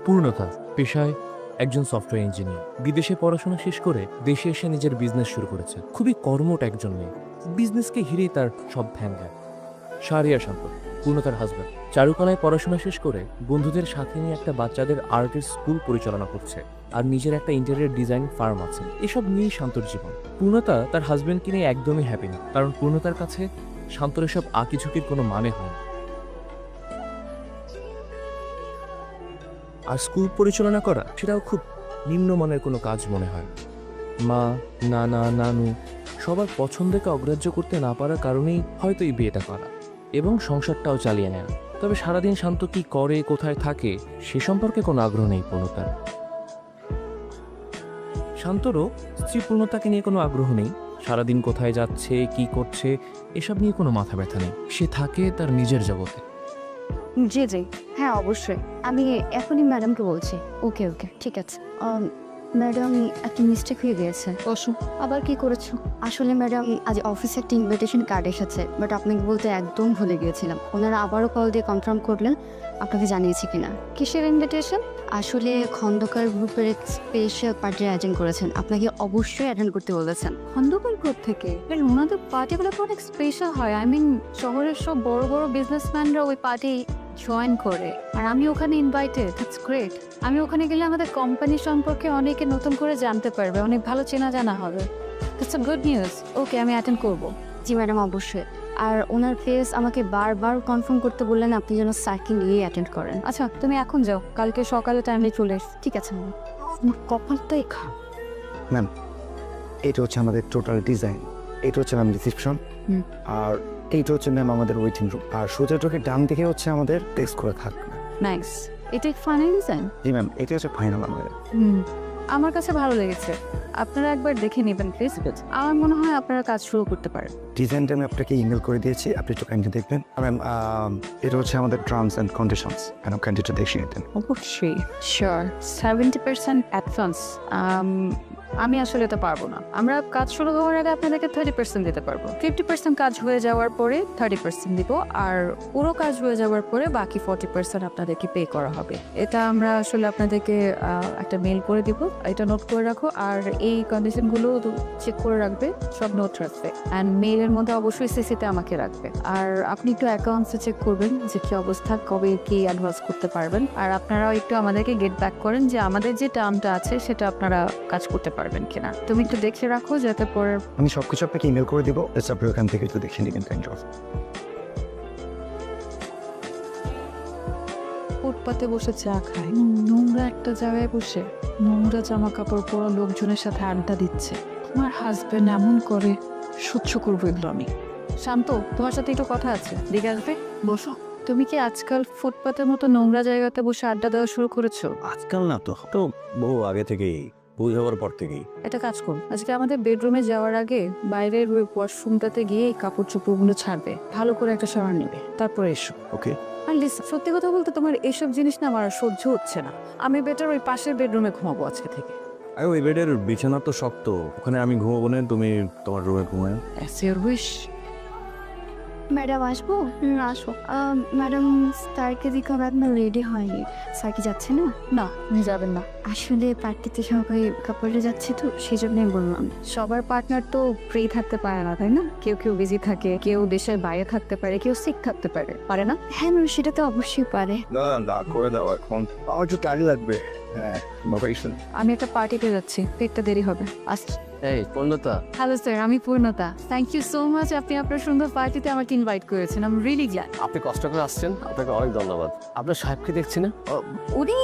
পূর্ণতা পেশায় একজন সফটওয়্যার ইঞ্জিনিয়ার, বিদেশে পড়াশোনা শেষ করে দেশে এসে নিজের বিজনেস শুরু করেছে। খুবই কর্মঠ একজন মেয়ে, বিজনেসকে ঘিরেই তার সব ধ্যান জ্ঞান। শাহরিয়ার শান্ত পূর্ণতার হাজব্যান্ড, চারুকলায় পড়াশোনা শেষ করে বন্ধুদের সাথে নিয়ে একটা বাচ্চাদের আর্টের স্কুল পরিচালনা করছে, আর নিজের একটা ইন্টেরিয়র ডিজাইন ফার্ম আছে। এসব নিয়েই শান্তর জীবন। পূর্ণতা তার হাজব্যান্ডকে নিয়ে একদমই হ্যাপি না, কারণ পূর্ণতার কাছে শান্তর এসব আঁকিঝুঁকির কোনো মানে হয় না। আর স্কুল পরিচালনা করা সেটাও খুব নিম্নমানের কোনো কাজ মনে হয়। মা, নানা, নানু সবার পছন্দকে অগ্রাহ্য করতে না পারার কারণেই হয়তো এই বিয়েটা করা এবং সংসারটাও চালিয়ে নেয়া। তবে সারাদিন শান্ত কি করে, কোথায় থাকে সে সম্পর্কে কোনো আগ্রহ নেই পূর্ণতার। শান্তরও স্ত্রী পূর্ণতাকে নিয়ে কোনো আগ্রহ নেই। সারাদিন কোথায় যাচ্ছে, কি করছে এসব নিয়ে কোনো মাথা ব্যথা নেই। সে থাকে তার নিজের জগতে। জি জি, হ্যাঁ অবশ্যই। আমি এখনই ম্যাডামকে বলছি। ওকে ওকে, ঠিক আছে। ম্যাডাম, একটা মিস্টেক হয়ে গিয়েছে। অসু আবার কি করেছো? আসলে ম্যাডাম, আজ অফিসে একটা ইনভিটেশন কার্ড এসেছে, বাট আপনাকে বলতে একদম ভুলে গিয়েছিলাম। ওনারা আবারও কল দিয়ে কনফার্ম করলেন আপনাকে জানিয়েছি কিনা। কিসের ইনভিটেশন? আসলে খন্দকার গ্রুপের এক স্পেশাল পার্টি আয়োজন করেছেন, আপনাকে অবশ্যই অ্যাটেন্ড করতে বলেছেন। খন্দকার গ্রুপ থেকে? ওনাদের পার্টিগুলো তো অনেক স্পেশাল হয়। আই মিন, শহরের সব বড় বড় বিজনেসম্যানরা ওই পার্টি জয়েন করে, আর আমি ওখানে ইনভাইটেড। It's great. আমি ওখানে গেলে আমাদের কোম্পানি সম্পর্কে অনেকে নতুন করে জানতে পারবে, অনেক ভালো চেনা জানা হবে। It's a good news. Okay, আমি অ্যাটেন্ড করব। জি ম্যাডাম, অবশ্যই। আর ওনার ফেস আমাকে বারবার কনফার্ম করতে বললেন আপনি যেন স্যারকে নিয়ে অ্যাটেন্ড করেন। আচ্ছা, তুমি এখন যাও, কালকে সকালে টাইমে চলে এস। ঠিক আছে ম্যাম। আমার কপালটাই খারাপ। ম্যাম, এটা হচ্ছে আমাদের টোটাল ডিজাইন। এটা হচ্ছে ম্যাম রিসেপশন, আর এইটা হচ্ছে ম্যাম আমাদের ওয়েটিং রুম। আর সোজা চোখের ডান দিকে হচ্ছে আমাদের ডেস্ক করে থাকবে। নাইস। এটা ফাইনাল ডিজাইন? জি ম্যাম, এটা হচ্ছে ফাইনাল আমাদের। আমার কাছে ভালো লেগেছে। আপনারা একবার দেখে নেবেন প্লিজ। আমার মনে হয় আপনারা কাজ শুরু করতে পারেন। ডিজাইনটা আমি আপনাকে ইমেল করে দিয়েছি, আপনি একটু কাইন্ডলি দেখবেন। আর ম্যাম, এটা হচ্ছে আমাদের terms and conditions, madam kindly দেখে নিতেন। অবশ্যই, শিওর। 70% অ্যাডভান্স। আমি আসলে এটা পারবো না। আমরা কাজ শুরু হওয়ার আগে আপনাদেরকে 30% দিতে পারবো। 50% কাজ হয়ে যাওয়ার পরে 30% দিব, আর পুরো কাজ হয়ে যাওয়ার পরে বাকি 40% আপনাদেরকে পে করা হবে। এটা আমরা আসলে আপনাদেরকে একটা মেল করে দিব, এটা নোট করে রাখো। আর এই কন্ডিশনগুলো চেক করে রাখবে, সব নোট রাখবে, অ্যান্ড মেইলের মধ্যে অবশ্যই সিসিতে আমাকে রাখবে। আর আপনি একটু অ্যাকাউন্টসে চেক করবেন যে কি অবস্থা, কবে কি অ্যাডভান্স করতে পারবেন। আর আপনারাও একটু আমাদেরকে গেট ব্যাক করেন যে আমাদের যে টার্মটা আছে সেটা আপনারা কাজ করতে পারবেন কিনা। তুমি একটু দেখে রাখো যাতে পরে। আমি সবকিছু আপনাকে ইমেল করে দিব, আপনি ওখান থেকে একটু দেখে নেবেন কাইন্ডলি। ফুটপাতে বসে চা খায়, নোংরা একটা জায়গায় বসে নোংরা জামা কাপড় পরা লোকজনের সাথে আড্ডা দিচ্ছে। আমার হাজবেন্ড এমন করে, সহ্য করবো এগুলো আমি? শান্ত, তোমার সাথে একটু কথা আছে, দিকে আসবে? বসো। তুমি কি আজকাল ফুটপাতের মতো নোংরা জায়গাতে বসে আড্ডা দেওয়া শুরু করেছো? আজকাল না, তো তো বহু আগে থেকেই, বুঝ হওয়ার পর থেকেই। একটা কাজ করুন, আজকে আমাদের বেডরুমে যাওয়ার আগে বাইরের ওই ওয়াশরুমটাতে গিয়ে এই কাপড় চোপড়গুলো ছাড়বে, ভালো করে একটা শাওয়ার নেবে, তারপরে এসো। ওকে। আর লিসন, সত্যি কথা বলতে তোমার এসব জিনিস না আমার আর সহ্য হচ্ছে না। আমি বেটার ওই পাশের বেডরুমে ঘুমাবো আজকে থেকে। আরে ওই বেডের বিছানা তো শক্ত, ওখানে আমি ঘুমাবো না, তুমি তোমার রুমে ঘুমায়। As your wish. ম্যাডাম আসবো? আসো। ম্যাডাম, স্যারকে দিকে আপনার রেডি হয়নি। স্যার কি যাচ্ছে না? না, আপনি যাবেন না। আসলে পার্টিতে সবাই কাপড়ে যাচ্ছে তো, সেই জন্যই বললাম। সবার পার্টনার তো ফ্রি থাকতে পারে না, তাই না? কেউ কেউ বিজি থাকে, কেউ দেশের বাইরে থাকতে পারে, কেউ সিক থাকতে পারে, পারে না? হ্যাঁ ম্যাম, সেটা তো অবশ্যই পারে। না না, করে দাও এখন, আমার একটু টাইম লাগবে। হ্যাঁ বাবা, আমি একটা পার্টিতে যাচ্ছি, পেটটা দেরি হবে। আসছি। এই পূর্ণতা, হ্যালো স্যার, আমি পূর্ণতা। থ্যাংক ইউ সো মাচ, আপনি আপনার সুন্দর পার্টিতে আমাকে ইনভাইট করেছেন। I am really glad. আপনি কষ্ট করে আসছেন, আপনাকে অনেক ধন্যবাদ। আপনার সাহেবকে দেখছি না? উনি,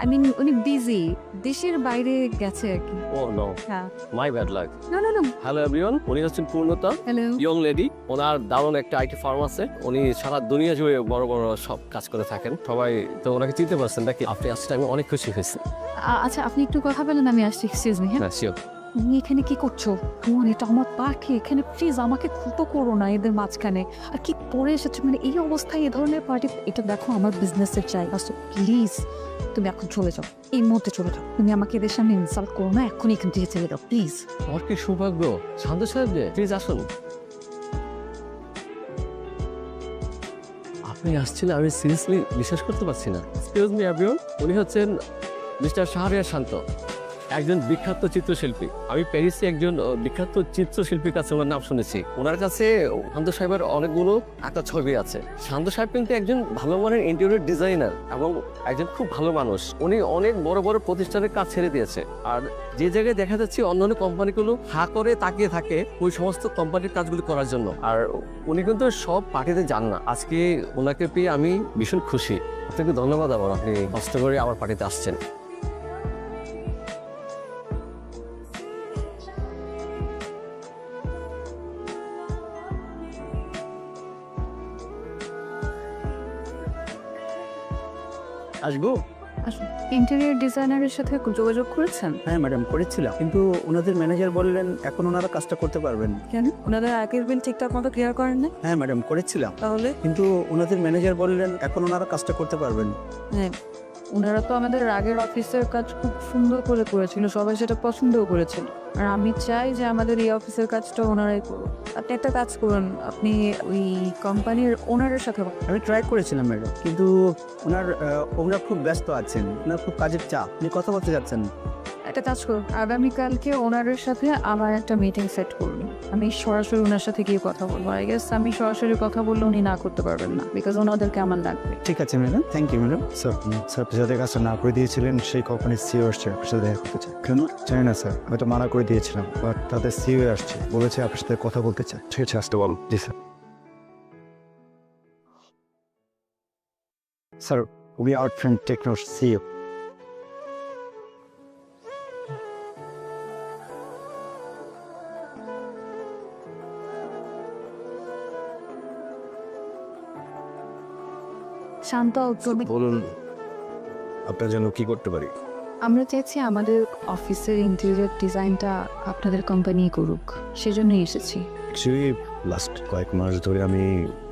আই মিন উনি বিজি, দেশের বাইরে গেছে আর কি। ও নো, হ্যাঁ। My bad luck. না না না। হ্যালো এভরিওয়ান, উনি হচ্ছেন পূর্ণতা, হ্যালো। Young lady. ওনার দারুণ একটা আইটি ফার্ম আছে, উনি সারা দুনিয়া জুড়ে বড় বড় সব কাজ করে থাকেন। সবাই তো ওনাকে চিনতে পারছেন নাকি? আপনি আসছেন, আমি অনেক খুশি হয়েছি। আচ্ছা, আপনি একটু কথা বলেন, আমি আসছি। Excuse me. হ্যাঁ, হ্যাঁ শিওর। তুমি এখানে কি করছো? তোমার এটা আমার পার্টি, এখানে প্লিজ আমাকে খুঁতো করো না এদের মাঝখানে। আর কি পরে এসেছো, মানে এই অবস্থায় এ ধরনের পার্টি? এটা দেখো আমার বিজনেসের জায়গা, সো প্লিজ তুমি এখন চলে যাও, এই মুহূর্তে চলে যাও। তুমি আমাকে এদের সামনে ইনসাল্ট করো না, এখনই এখান থেকে চলে যাও প্লিজ। আমার কি সৌভাগ্য, শান্ত সাহেব যে, প্লিজ আসুন। আপনি আসছেন, আমি সিরিয়াসলি বিশ্বাস করতে পারছি না। এক্সকিউজ মি এভরিওয়ান, উনি হচ্ছেন মিস্টার শাহরিয়ার শান্ত, একজন বিখ্যাত চিত্রশিল্পী। আমি প্যারিসে একজন বিখ্যাত চিত্রশিল্পীর কাছে ওনার নাম শুনেছি। ওনার কাছে শান্ত সাহেবের অনেকগুলো একটা ছবি আছে। শান্ত সাহেব কিন্তু একজন ভালো মানের ইন্টেরিয়র ডিজাইনার এবং একজন খুব ভালো মানুষ। উনি অনেক বড় বড় প্রতিষ্ঠানের কাজ ছেড়ে দিয়েছে, আর যে জায়গায় দেখা যাচ্ছে অন্যান্য কোম্পানিগুলো হা করে তাকিয়ে থাকে ওই সমস্ত কোম্পানির কাজগুলো করার জন্য, আর উনি কিন্তু সব পার্টিতে যান না। আজকে ওনাকে পেয়ে আমি ভীষণ খুশি। আপনাকে ধন্যবাদ আবার, আপনি কষ্ট করে আমার পার্টিতে আসছেন। আসবো? ইন্টেরিয়র ডিজাইনারের সাথে যোগাযোগ করেছেন? হ্যাঁ ম্যাডাম, করেছিলাম, কিন্তু ওনাদের ম্যানেজার বললেন এখন ওনারা কাজটা করতে পারবেন। কেন? ওনাদের আগের বিল ঠিকঠাক মতো ক্লিয়ার করেন না? হ্যাঁ ম্যাডাম, করেছিলাম, তাহলে কিন্তু ওনাদের ম্যানেজার বললেন এখন ওনারা কাজটা করতে পারবেন। হ্যাঁ, ওনারা তো আমাদের আগের অফিসের কাজ খুব সুন্দর করে করেছিল, সবাই সেটা পছন্দও করেছিল। আর আমি চাই যে আমাদের এই অফিসের কাজটা ওনারাই করুন। আপনি একটা কাজ করুন, আপনি ওই কোম্পানির ওনারের সাথে আমি ট্রাই করেছিলাম ম্যাডাম, কিন্তু ওনারা খুব ব্যস্ত আছেন, ওনার খুব কাজের চাপ, উনি কথা বলতে যাচ্ছেন। একটা কাজ করুন, আগামীকালকে ওনারের সাথে আমার একটা মিটিং সেট করুন। আমি সরাসরি ওনার সাথে গিয়ে কথা বলবো। আই গেস আমি সরাসরি কথা বললে উনি না করতে পারবেন না, বিকজ ওনাদেরকে আমার লাগবে। ঠিক আছে madam, thank you madam. Sir sir আপনি যাদের কাজটা না করে দিয়েছিলেন সেই কোম্পানির সিও আসছে আপনার সাথে দেখা করতে চাই। কেন? জানি না স্যার, আমি তো মানা করে দিয়েছিলাম, বাট তাদের সিও আসছে, বলেছে আপনার সাথে কথা বলতে চাই। ঠিক আছে, আসতে বল। জি sir. Sir, we are friend টেকনোর সিও। শান্ত, তুমি বলুন, আপনার জন্য কি করতে পারি? আমরা চাইছি আমাদের অফিসের ইন্টেরিয়র ডিজাইনটা আপনাদের কোম্পানি করুক, সেজন্যই এসেছি। অ্যাকচুয়ালি লাস্ট কয়েক মাস ধরে আমি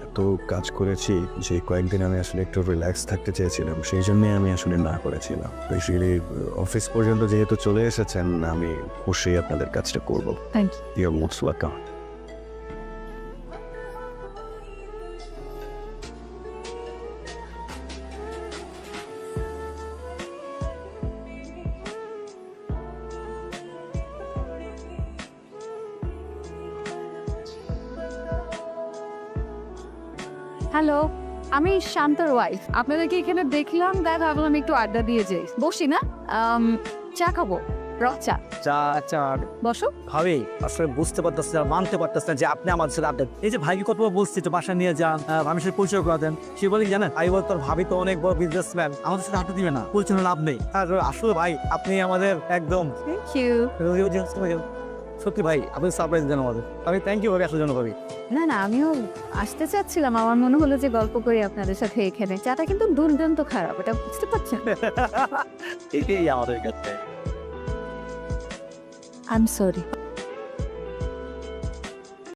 এত কাজ করেছি যে কয়েকদিন আমি আসলে একটু রিল্যাক্স থাকতে চেয়েছিলাম, সেই জন্যই আমি আসলে না করেছিলাম। বেসিক্যালি অফিস পর্যন্ত যেহেতু চলে এসেছেন, আমি অবশ্যই আপনাদের কাজটা করবো। Thank you. You are most welcome. Hello, আমি শান্তর ওয়াইফ। আপনাদেরকে এখানে দেখলাম, তাই ভাবলাম একটু আড্ডা দিয়ে যাই। বসি না? চা খাবো, চা। চা বসো। ভাবি আসলে বুঝতে পারতেছি না, মানতে পারতেছি না যে আপনি আমার সাথে আপডেট। এই যে ভাইকে কতবার বলছি তো বাসা নিয়ে যান, ভাবির সাথে পরিচয় করে দেন, সে বলে কি জানেন, ভাই বল তোর ভাবি তো অনেক বড় বিজনেসম্যান, আমাদের সাথে আড্ডা দিবে না, পরিচয় লাভ নেই। আর আসলে ভাই আপনি আমাদের একদম থ্যাংক ইউ। সত্যি ভাই, আপনি সারপ্রাইজ দেন আমাদের। আমি থ্যাংক ইউ ভাবি আসার জন্য। ভাবি না না, আমিও আসতে চাচ্ছিলাম, আমার মনে হলো যে গল্প করি আপনাদের সাথে এখানে। চাটা কিন্তু দুর্দান্ত খারাপ, এটা বুঝতে পারছেন? এটাই আমাদের কাছে। I am sorry.